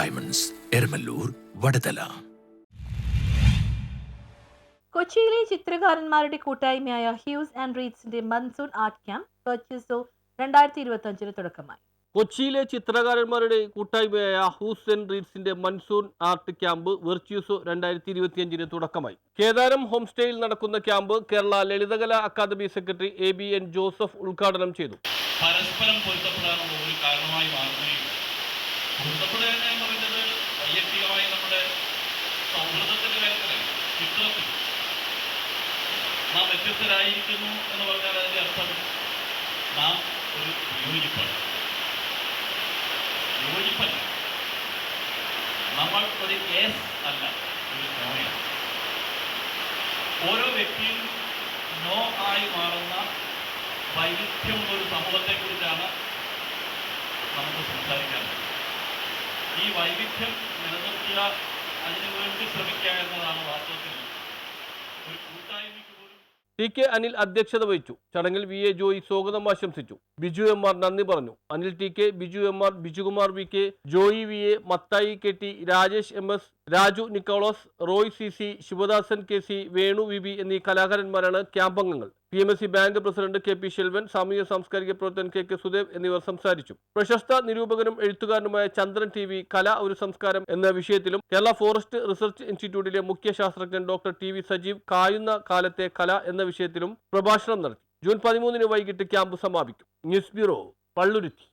Diamonds, Eramallur, Vadathala. കൊച്ചിയിലെ ചിത്രകാരന്മാരുടെ കൂട്ടായ്മയായ ഹ്യൂസ് ആൻഡ് റീഡ്സിന്റെ മൺസൂൺ ആർട്ട് ക്യാമ്പ് പർച്ചേസോ 2025 തുടക്കമായി. കൊച്ചിയിലെ ചിത്രകാരന്മാരുടെ കൂട്ടായ്മയായ ഹൂസ് ആൻഡ് റീഡ്സിന്റെ മൺസൂൺ ആർട്ട് ക്യാമ്പ് വെർച്യൂസോ 2025 തുടക്കമായി. കേദാരം ഹോം സ്റ്റേയിൽ നടക്കുന്ന camp Kerala Lalithakala academy secretary ABN Joseph ഉദ്ഘാടനം ചെയ്തു. പരസ്പരം പൊരുത്തപ്പെടാനുള്ള ഒരു കാരണമായി മാറുകയും പൊരുത്തപ്പെടുക എന്ന് പറയുന്നത് വൈയക്തികമായി നമ്മുടെ സൗഹൃദത്തിന്റെ കാര്യത്തിലാണ്. ചിത്രത്തിൽ നാം വ്യത്യസ്തരായിരിക്കുന്നു എന്ന് പറഞ്ഞാൽ അതിന്റെ അർത്ഥം നാം ഒരു യോജിപ്പല്ല. നമ്മൾ ഒരു എസ് അല്ല, ഒരു നോയാണ്. ഓരോ വ്യക്തിയും നോ ആയി മാറുന്ന വൈവിധ്യമുള്ള ഒരു സമൂഹത്തെക്കുറിച്ചാണ് നമുക്ക് സംസാരിക്കാറുള്ളത്. ഈ വൈവിധ്യം നിലനിർത്തുക, അതിനുവേണ്ടി ശ്രമിക്കുക എന്നതാണ് വാസ്തവത്തിൽ ഒരു കൂട്ടായ്മയ്ക്ക് പോലും. TK അനിൽ അധ്യക്ഷത വഹിച്ചു. ചടങ്ങിൽ VA ജോയി സ്വാഗതം ആശംസിച്ചു. ബിജു MR നന്ദി പറഞ്ഞു. Anil TK, Biju MR, Bijukumar VK, Joy VA, Mathai KT, Rajesh MS, Raju Nicolas, Roy CC, Sivadasan KC, Venu VB എന്നീ കലാകാരന്മാരാണ് ക്യാമ്പ് അംഗങ്ങൾ. PMSC bank president KP Selvan, സാമൂഹ്യ സാംസ്കാരിക പ്രവർത്തകൻ KK സുദേവ് എന്നിവർ സംസാരിച്ചു. പ്രശസ്ത നിരൂപകനും എഴുത്തുകാരനുമായ ചന്ദ്രൻ TV കല ഒരു സംസ്കാരം എന്ന വിഷയത്തിലും കേരള ഫോറസ്റ്റ് റിസർച്ച് ഇൻസ്റ്റിറ്റ്യൂട്ടിലെ മുഖ്യ ശാസ്ത്രജ്ഞൻ ഡോക്ടർ TV സജീവ് കായുന്ന കാലത്തെ കല എന്ന വിഷയത്തിലും പ്രഭാഷണം നടത്തി. ജൂൺ 13 വൈകിട്ട് ക്യാമ്പ് സമാപിക്കും. News bureau, Palluruthy.